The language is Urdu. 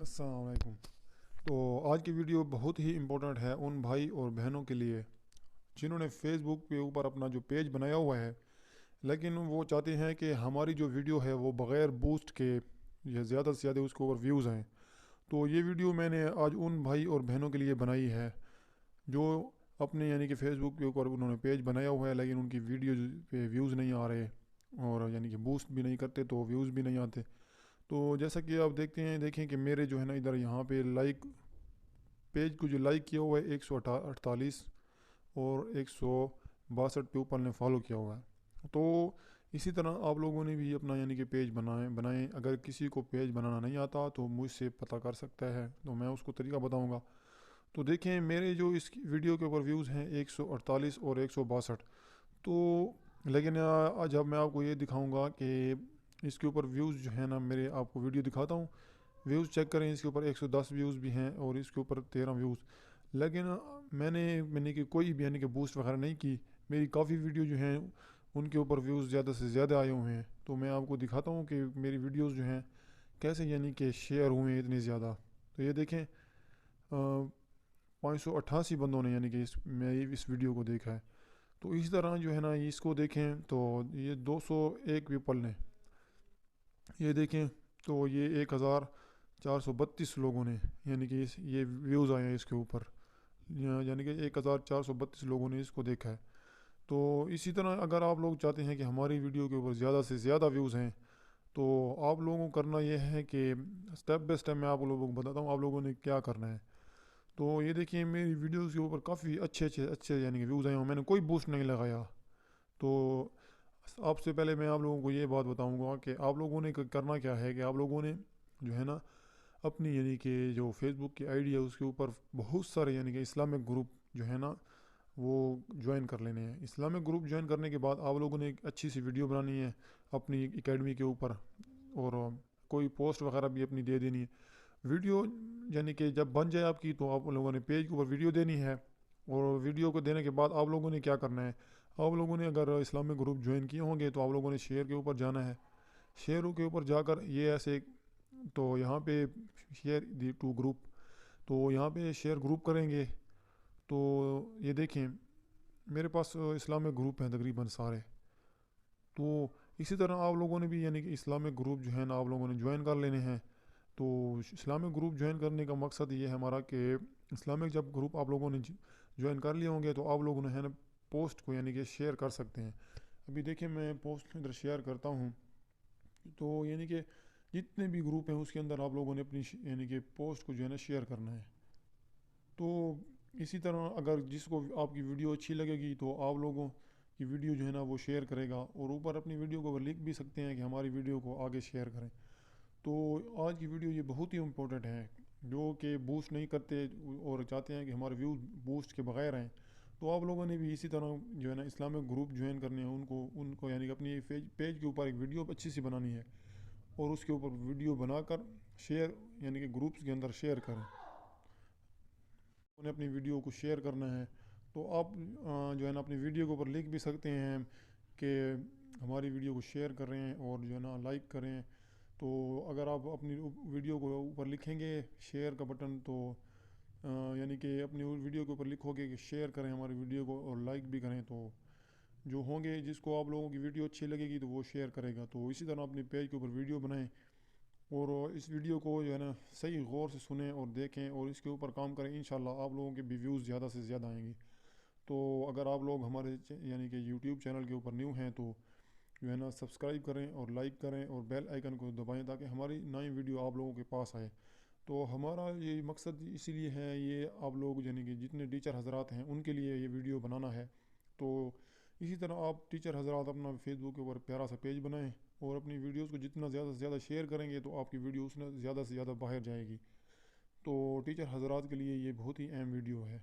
السلام علیکم۔ تو آج کی ویڈیو بہت ہی امپورٹنٹ ہے ان بھائی اور بہنوں کے لیے جنہوں نے فیس بک کے اوپر اپنا جو پیج بنایا ہوا ہے، لیکن وہ چاہتے ہیں کہ ہماری جو ویڈیو ہے وہ بغیر بوسٹ کے یا زیادہ سے زیادہ اس کے اوپر ویوز آئیں۔ تو یہ ویڈیو میں نے آج ان بھائی اور بہنوں کے لیے بنائی ہے جو اپنے کہ فیس بک کے اوپر انہوں نے پیج بنایا ہوا ہے، لیکن ان کی ویڈیو پہ ویوز نہیں آ رہے، اور کہ بوسٹ بھی نہیں کرتے تو ویوز بھی نہیں آتے۔ تو جیسا کہ آپ دیکھیں کہ میرے جو ہے نا ادھر یہاں پہ لائک پیج کو جو لائک کیا ہوا ہے 148 اور 162 پیپل نے فالو کیا ہوا ہے۔ تو اسی طرح آپ لوگوں نے بھی اپنا کہ پیج بنائیں۔ اگر کسی کو پیج بنانا نہیں آتا تو مجھ سے پتہ کر سکتا ہے، تو میں اس کو طریقہ بتاؤں گا۔ تو دیکھیں میرے جو اس ویڈیو کے اوپر ویوز ہیں 148 اور 162۔ تو لیکن جب میں آپ کو یہ دکھاؤں گا کہ اس کے اوپر ویوز جو ہے نا، میرے آپ کو ویڈیو دکھاتا ہوں، ویوز چیک کریں، اس کے اوپر 110 ویوز بھی ہیں اور اس کے اوپر 13 ویوز، لیکن میں نے کہ کوئی بھی کہ بوسٹ وغیرہ نہیں کی۔ میری کافی ویڈیو جو ہیں ان کے اوپر ویوز زیادہ سے زیادہ آئے ہوئے ہیں۔ تو میں آپ کو دکھاتا ہوں کہ میری ویڈیوز جو ہیں کیسے کہ شیئر ہوئے ہیں اتنے زیادہ۔ تو یہ دیکھیں 588 بندوں نے کہ میری اس ویڈیو کو دیکھا ہے۔ تو اسی طرح جو ہے نا اس کو دیکھیں تو یہ 201 پیپل نے یہ دیکھیں، تو یہ 1432 لوگوں نے کہ یہ ویوز آئے ہیں اس کے اوپر، کہ 1432 لوگوں نے اس کو دیکھا ہے۔ تو اسی طرح اگر آپ لوگ چاہتے ہیں کہ ہماری ویڈیو کے اوپر زیادہ سے زیادہ ویوز ہیں، تو آپ لوگوں کو کرنا یہ ہے کہ سٹیپ بائی سٹیپ میں آپ لوگوں کو بتاتا ہوں آپ لوگوں نے کیا کرنا ہے۔ تو یہ دیکھیں میری ویڈیوز کے اوپر کافی اچھے کہ ویوز آئے ہیں، میں نے کوئی بوسٹ نہیں لگایا۔ تو آپ سے پہلے میں آپ لوگوں کو یہ بات بتاؤں گا کہ آپ لوگوں نے کرنا کیا ہے کہ آپ لوگوں نے جو ہے نا اپنی کہ جو فیس بک کی آئی ڈی ہے اس کے اوپر بہت سارے کہ اسلامک گروپ جو ہے نا وہ جوائن کر لینے ہیں۔ اسلامک گروپ جوائن کرنے کے بعد آپ لوگوں نے ایک اچھی سی ویڈیو بنانی ہے اپنی اکیڈمی کے اوپر، اور کوئی پوسٹ وغیرہ بھی اپنی دے دینی ہے۔ ویڈیو کہ جب بن جائے آپ کی، تو آپ لوگوں نے پیج کے اوپر ویڈیو دینی ہے، اور ویڈیو کو دینے کے بعد آپ لوگوں نے کیا کرنا ہے، آپ لوگوں نے اگر اسلامک گروپ جوائن کیے ہوں گے تو آپ لوگوں نے شیئر کے اوپر جانا ہے۔ شیئروں کے اوپر جا کر یہ ایسے، تو یہاں پہ شیئر دی ٹو گروپ، تو یہاں پہ شیئر گروپ کریں گے۔ تو یہ دیکھیں میرے پاس اسلامک گروپ ہیں تقریباً سارے۔ تو اسی طرح آپ لوگوں نے بھی کہ اسلامک گروپ جو ہے نا آپ لوگوں نے جوائن کر لینے ہیں۔ تو اسلامک گروپ جوائن کرنے کا مقصد یہ ہے ہمارا کہ اسلامک جب گروپ آپ لوگوں نے جوائن کر لیے ہوں گے تو آپ لوگوں نے نا پوسٹ کو کہ شیئر کر سکتے ہیں۔ ابھی دیکھیں میں پوسٹ ادھر شیئر کرتا ہوں، تو کہ جتنے بھی گروپ ہیں اس کے اندر آپ لوگوں نے اپنی کہ پوسٹ کو جو ہے نا شیئر کرنا ہے۔ تو اسی طرح اگر جس کو آپ کی ویڈیو اچھی لگے گی تو آپ لوگوں کی ویڈیو جو ہے نا وہ شیئر کرے گا، اور اوپر اپنی ویڈیو کو لکھ بھی سکتے ہیں کہ ہماری ویڈیو کو آگے شیئر کریں۔ تو آج کی ویڈیو یہ بہت ہی امپورٹنٹ ہے، جو کہ بوسٹ نہیں کرتے اور چاہتے ہیں کہ ہمارے ویوز بوسٹ کے بغیر ہیں۔ تو آپ لوگوں نے بھی اسی طرح جو ہے نا اسلامک گروپ جوائن کرنے ہیں، ان کو کہ اپنی پیج کے اوپر ایک ویڈیو اچھی سی بنانی ہے، اور اس کے اوپر ویڈیو بنا کر شیئر کہ گروپس کے اندر شیئر کریں، انہیں اپنی ویڈیو کو شیئر کرنا ہے۔ تو آپ جو ہے نا اپنی ویڈیو کے اوپر لکھ بھی سکتے ہیں کہ ہماری ویڈیو کو شیئر کریں اور جو ہے نا لائک کریں۔ تو اگر آپ اپنی ویڈیو کو اوپر لکھیں گے شیئر کا بٹن، تو کہ اپنی ویڈیو کے اوپر لکھو گے کہ شیئر کریں ہماری ویڈیو کو اور لائک بھی کریں، تو جو ہوں گے جس کو آپ لوگوں کی ویڈیو اچھی لگے گی تو وہ شیئر کرے گا۔ تو اسی طرح اپنے پیج کے اوپر ویڈیو بنائیں، اور اس ویڈیو کو جو ہے نا صحیح غور سے سنیں اور دیکھیں اور اس کے اوپر کام کریں، انشاءاللہ آپ لوگوں کے بھی ویوز زیادہ سے زیادہ آئیں گی۔ تو اگر آپ لوگ ہمارے کہ یوٹیوب چینل کے اوپر نیو ہیں تو جو ہے نا سبسکرائب کریں اور لائک کریں اور بیل آئیکن کو دبائیں تاکہ ہماری نئی ویڈیو آپ لوگوں کے پاس آئے۔ تو ہمارا یہ مقصد اسی لیے ہے، یہ آپ لوگ کہ جتنے ٹیچر حضرات ہیں ان کے لیے یہ ویڈیو بنانا ہے۔ تو اسی طرح آپ ٹیچر حضرات اپنا فیس بک کے اوپر پیارا سا پیج بنائیں، اور اپنی ویڈیوز کو جتنا زیادہ سے زیادہ شیئر کریں گے تو آپ کی ویڈیو اس میں زیادہ سے زیادہ باہر جائے گی۔ تو ٹیچر حضرات کے لیے یہ بہت ہی اہم ویڈیو ہے۔